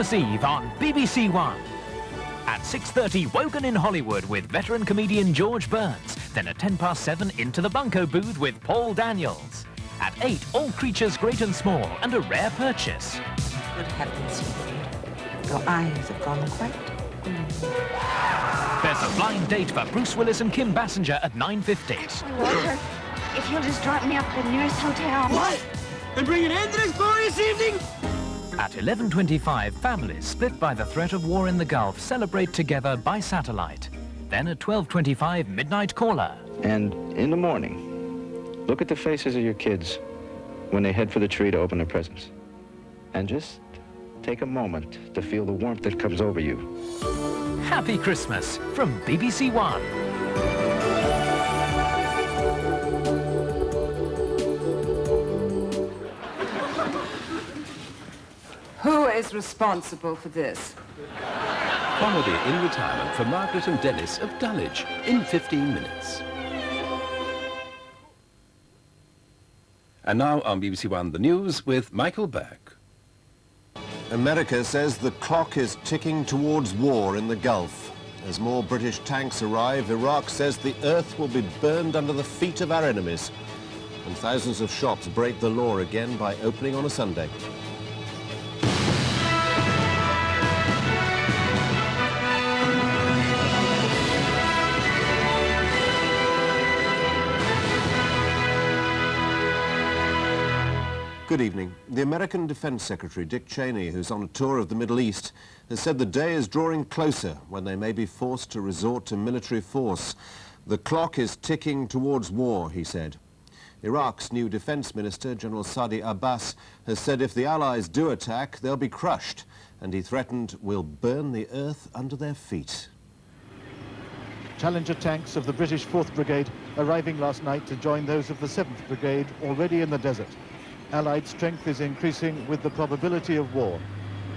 Christmas Eve on BBC1. At 6:30, Wogan in Hollywood with veteran comedian George Burns. Then at 7:10, Into the Bunko booth with Paul Daniels. At 8, All Creatures Great and Small and a Rare Purchase. Good heavens, your eyes have gone quite green. There's a blind date for Bruce Willis and Kim Basinger at 9:50. Walter, if you'll just drop me up at the nearest hotel. What? And bring an end to this glorious evening? At 11:25, families split by the threat of war in the Gulf celebrate together by satellite. Then at 12:25, Midnight Caller. And in the morning, look at the faces of your kids when they head for the tree to open their presents. And just take a moment to feel the warmth that comes over you. Happy Christmas from BBC1. Who is responsible for this? Comedy in retirement for Margaret and Dennis of Dulwich in 15 minutes. And now on BBC1 The News with Michael Berg. America says the clock is ticking towards war in the Gulf. As more British tanks arrive, Iraq says the earth will be burned under the feet of our enemies. And thousands of shops break the law again by opening on a Sunday. Good evening. The American Defense Secretary, Dick Cheney, who's on a tour of the Middle East, has said the day is drawing closer when they may be forced to resort to military force. The clock is ticking towards war, he said. Iraq's new Defense Minister, General Sadi Abbas, has said if the Allies do attack, they'll be crushed, and he threatened we'll burn the earth under their feet. Challenger tanks of the British 4th Brigade arriving last night to join those of the 7th Brigade already in the desert. Allied strength is increasing with the probability of war.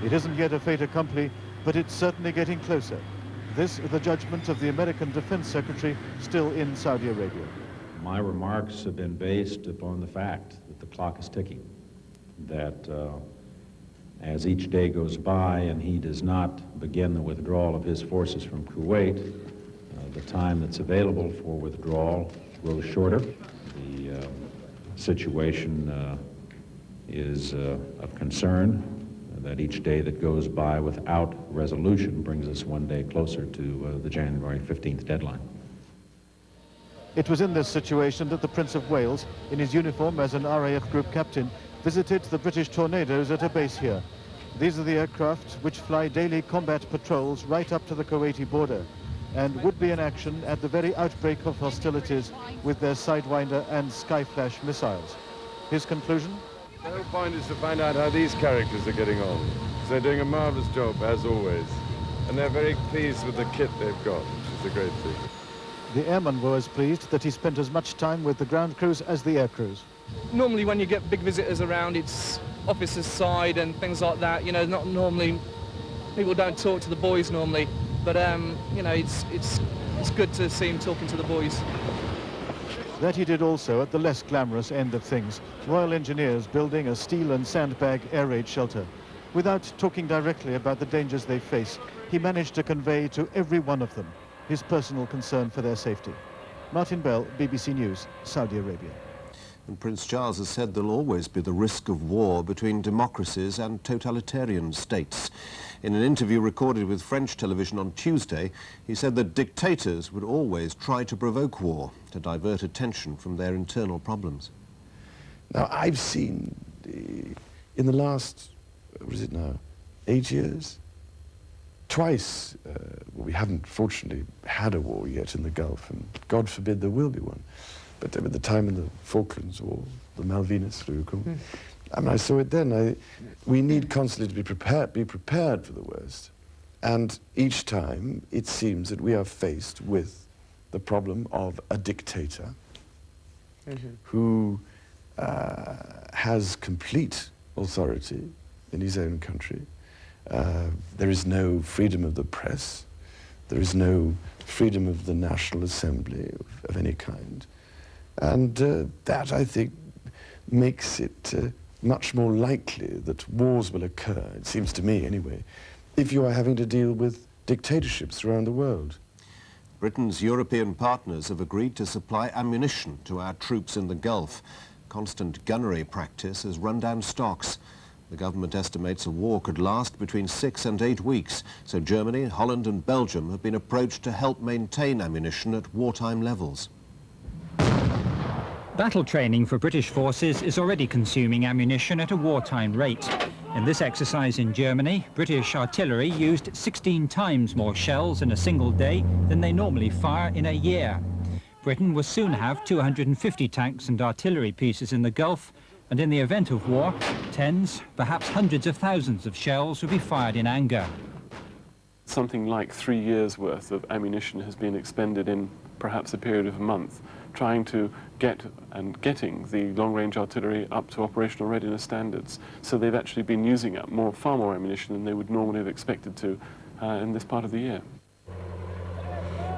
It isn't yet a fait accompli, but it's certainly getting closer. This is the judgment of the American Defense Secretary still in Saudi Arabia. My remarks have been based upon the fact that the clock is ticking, that as each day goes by and he does not begin the withdrawal of his forces from Kuwait, the time that's available for withdrawal grows shorter. The situation is of concern that each day that goes by without resolution brings us one day closer to the January 15th deadline. It was in this situation that the Prince of Wales, in his uniform as an RAF group captain, visited the British Tornadoes at a base here. These are the aircraft which fly daily combat patrols right up to the Kuwaiti border and would be in action at the very outbreak of hostilities with their Sidewinder and Skyflash missiles. His conclusion? The whole point is to find out how these characters are getting on. They're doing a marvellous job, as always. And they're very pleased with the kit they've got, which is a great thing. The airman was pleased that he spent as much time with the ground crews as the air crews. Normally when you get big visitors around, it's officers' side and things like that. You know, not normally, people don't talk to the boys normally. But, you know, it's good to see him talking to the boys. That he did also at the less glamorous end of things. Royal Engineers building a steel and sandbag air raid shelter. Without talking directly about the dangers they face, he managed to convey to every one of them his personal concern for their safety. Martin Bell, BBC News, Saudi Arabia. And Prince Charles has said there'll always be the risk of war between democracies and totalitarian states. In an interview recorded with French television on Tuesday, he said that dictators would always try to provoke war to divert attention from their internal problems. Now, I've seen in the last, what is it now, 8 years, twice, well, we haven't fortunately had a war yet in the Gulf, and God forbid there will be one. But at the time in the Falklands War, the Malvinas, I mean, I saw it then. We need constantly to be prepared for the worst. And each time, it seems that we are faced with the problem of a dictator who has complete authority in his own country. There is no freedom of the press. There is no freedom of the National Assembly of any kind. And that, I think, makes it much more likely that wars will occur, it seems to me anyway, if you are having to deal with dictatorships around the world. Britain's European partners have agreed to supply ammunition to our troops in the Gulf. Constant gunnery practice has run down stocks. The government estimates a war could last between 6 and 8 weeks, so Germany, Holland and Belgium have been approached to help maintain ammunition at wartime levels. Battle training for British forces is already consuming ammunition at a wartime rate. In this exercise in Germany, British artillery used 16 times more shells in a single day than they normally fire in a year. Britain will soon have 250 tanks and artillery pieces in the Gulf, and in the event of war, tens, perhaps hundreds of thousands of shells will be fired in anger. Something like 3 years' worth of ammunition has been expended in perhaps a period of a month, trying to getting the long-range artillery up to operational readiness standards. So they've actually been using up far more ammunition than they would normally have expected to in this part of the year.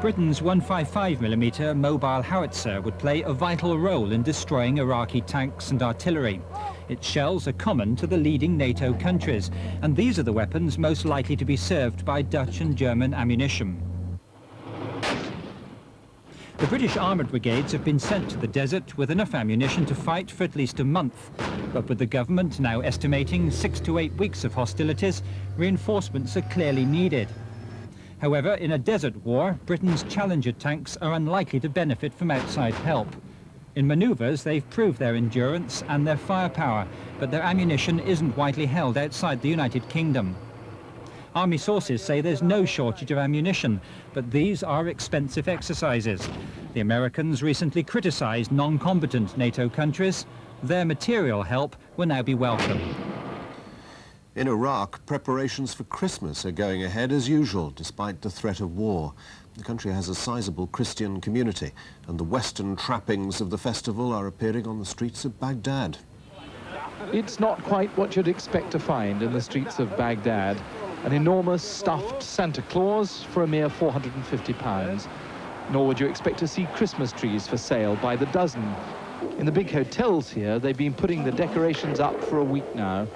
Britain's 155mm mobile howitzer would play a vital role in destroying Iraqi tanks and artillery. Its shells are common to the leading NATO countries, and these are the weapons most likely to be served by Dutch and German ammunition. The British armoured brigades have been sent to the desert with enough ammunition to fight for at least a month. But with the government now estimating 6 to 8 weeks of hostilities, reinforcements are clearly needed. However, in a desert war, Britain's Challenger tanks are unlikely to benefit from outside help. In manoeuvres, they've proved their endurance and their firepower, but their ammunition isn't widely held outside the United Kingdom. Army sources say there's no shortage of ammunition, but these are expensive exercises. The Americans recently criticised non-combatant NATO countries. Their material help will now be welcome. In Iraq, preparations for Christmas are going ahead as usual, despite the threat of war. The country has a sizable Christian community, and the Western trappings of the festival are appearing on the streets of Baghdad. It's not quite what you'd expect to find in the streets of Baghdad. An enormous stuffed Santa Claus for a mere £450. Nor would you expect to see Christmas trees for sale by the dozen. In the big hotels here, they've been putting the decorations up for a week now.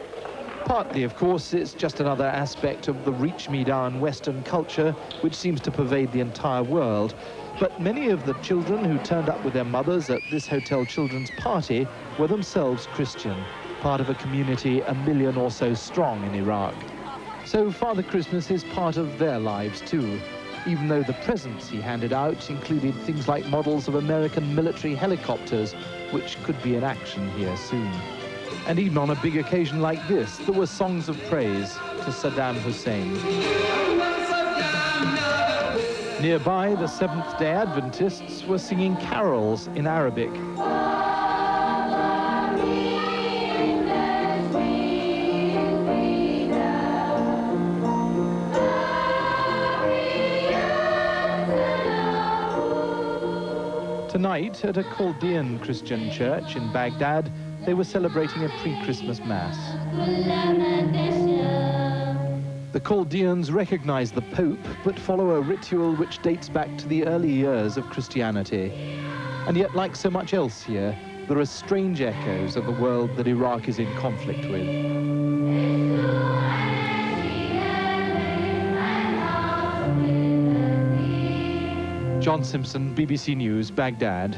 Partly, of course, it's just another aspect of the reach-me-down Western culture which seems to pervade the entire world. But many of the children who turned up with their mothers at this hotel children's party were themselves Christian, part of a community 1 million or so strong in Iraq. So Father Christmas is part of their lives too, even though the presents he handed out included things like models of American military helicopters, which could be in action here soon. And even on a big occasion like this, there were songs of praise to Saddam Hussein. Nearby, the Seventh-day Adventists were singing carols in Arabic. Tonight, at a Chaldean Christian church in Baghdad, they were celebrating a pre-Christmas Mass. The Chaldeans recognize the Pope, but follow a ritual which dates back to the early years of Christianity. And yet, like so much else here, there are strange echoes of the world that Iraq is in conflict with. John Simpson, BBC News, Baghdad.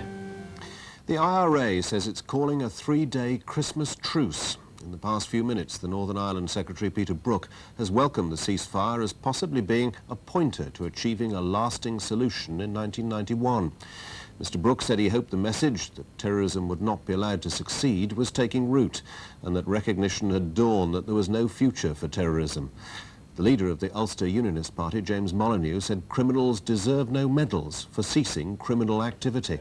The IRA says it's calling a 3-day Christmas truce. In the past few minutes, the Northern Ireland Secretary Peter Brook has welcomed the ceasefire as possibly being a pointer to achieving a lasting solution in 1991. Mr. Brook said he hoped the message that terrorism would not be allowed to succeed was taking root, and that recognition had dawned that there was no future for terrorism. The leader of the Ulster Unionist Party, James Molyneux, said criminals deserve no medals for ceasing criminal activity.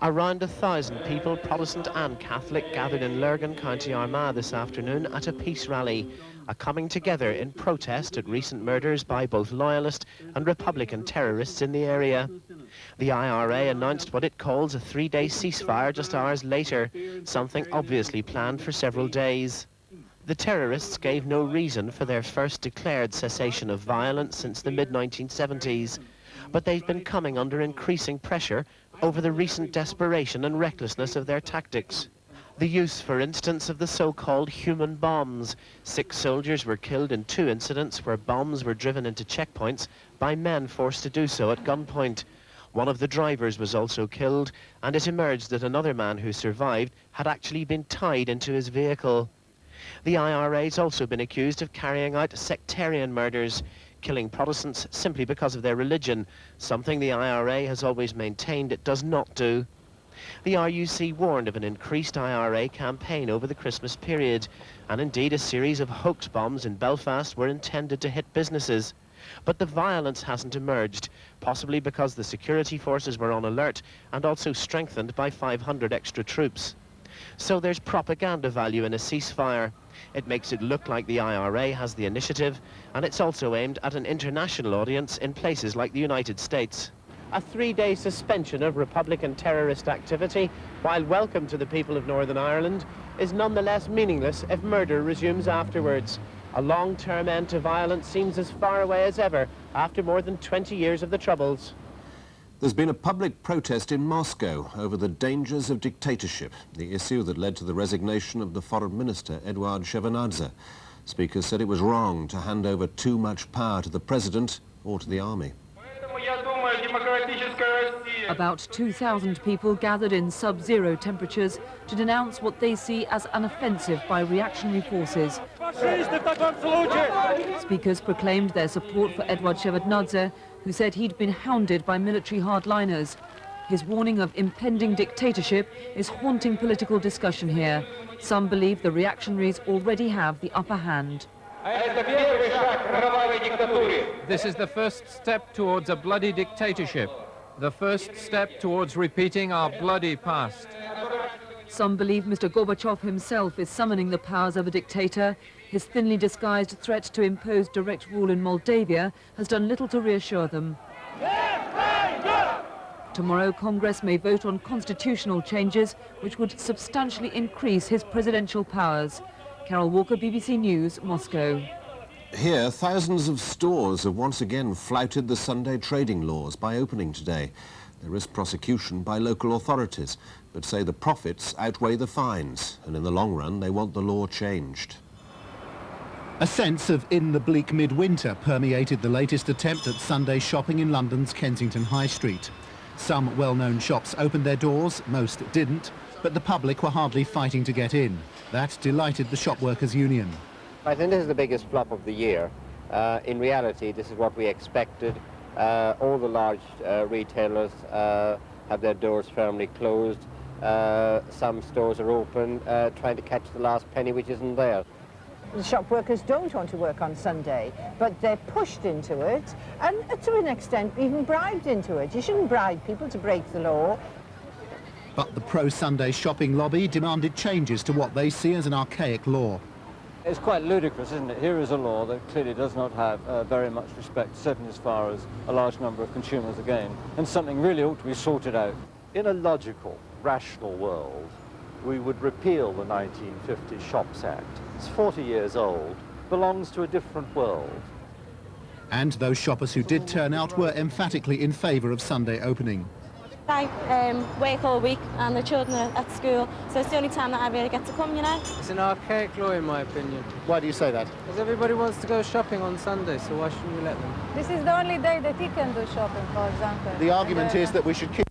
Around 1,000 people, Protestant and Catholic, gathered in Lurgan, County Armagh this afternoon at a peace rally, a coming together in protest at recent murders by both loyalist and Republican terrorists in the area. The IRA announced what it calls a 3-day ceasefire just hours later, something obviously planned for several days. The terrorists gave no reason for their first declared cessation of violence since the mid-1970s, but they've been coming under increasing pressure over the recent desperation and recklessness of their tactics. The use, for instance, of the so-called human bombs. 6 soldiers were killed in 2 incidents where bombs were driven into checkpoints by men forced to do so at gunpoint. One of the drivers was also killed, and it emerged that another man who survived had actually been tied into his vehicle. The IRA has also been accused of carrying out sectarian murders, killing Protestants simply because of their religion, something the IRA has always maintained it does not do. The RUC warned of an increased IRA campaign over the Christmas period, and indeed a series of hoax bombs in Belfast were intended to hit businesses. But the violence hasn't emerged, possibly because the security forces were on alert and also strengthened by 500 extra troops. So there's propaganda value in a ceasefire. It makes it look like the IRA has the initiative, and it's also aimed at an international audience in places like the United States. A 3-day suspension of Republican terrorist activity, while welcome to the people of Northern Ireland, is nonetheless meaningless if murder resumes afterwards. A long-term end to violence seems as far away as ever after more than 20 years of the Troubles. There's been a public protest in Moscow over the dangers of dictatorship, the issue that led to the resignation of the Foreign Minister, EDUARD Shevardnadze. Speakers said it was wrong to hand over too much power to the president or to the army. About 2,000 people gathered in sub-zero temperatures to denounce what they see as an offensive by reactionary forces. Speakers proclaimed their support for Eduard Shevardnadze, who said he'd been hounded by military hardliners. His warning of impending dictatorship is haunting political discussion here. Some believe the reactionaries already have the upper hand. This is the first step towards a bloody dictatorship, the first step towards repeating our bloody past. Some believe Mr. Gorbachev himself is summoning the powers of a dictator. His thinly disguised threat to impose direct rule in Moldavia has done little to reassure them. Tomorrow, Congress may vote on constitutional changes which would substantially increase his presidential powers. Carol Walker, BBC News, Moscow. Here, thousands of stores have once again flouted the Sunday trading laws by opening today. They risk prosecution by local authorities, but say the profits outweigh the fines, and in the long run they want the law changed. A sense of in the bleak midwinter permeated the latest attempt at Sunday shopping in London's Kensington High Street. Some well-known shops opened their doors, most didn't, but the public were hardly fighting to get in. That delighted the Shop Workers Union. I think this is the biggest flop of the year. In reality, this is what we expected. All the large retailers have their doors firmly closed. Some stores are open, trying to catch the last penny which isn't there. The shop workers don't want to work on Sunday, but they're pushed into it, and to an extent even bribed into it. You shouldn't bribe people to break the law. But the pro-Sunday shopping lobby demanded changes to what they see as an archaic law. It's quite ludicrous, isn't it? Here is a law that clearly does not have very much respect, certainly as far as a large number of consumers are gained, and something really ought to be sorted out. In a logical, rational world, we would repeal the 1950 Shops Act. It's 40 years old, belongs to a different world. And those shoppers who did turn out were emphatically in favour of Sunday opening. I work all week and the children are at school, so it's the only time that I really get to come, you know. It's an archaic law in my opinion. Why do you say that? Because everybody wants to go shopping on Sunday, so why shouldn't we let them? This is the only day that he can do shopping, for example. The argument is that we should keep